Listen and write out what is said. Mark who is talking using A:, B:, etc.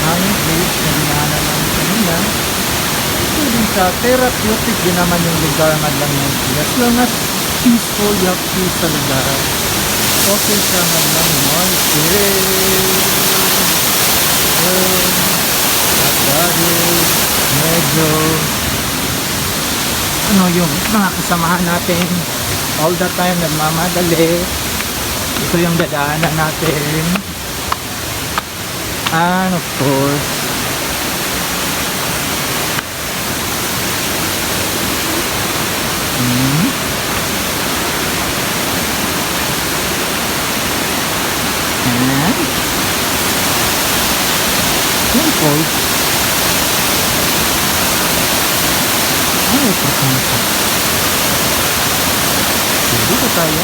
A: hanging bridge na dinaanan namin kanina. Including sa therapeutic din naman yung lugar nga lang yan. As long as peaceful, you have peace sa lugar. Okay siya nga lang noisy. At dahil medyo yung mga kasamahan natin all the time nagmamadali, ito yung dadaanan natin. And of course and yung falls ay ito dito tayo.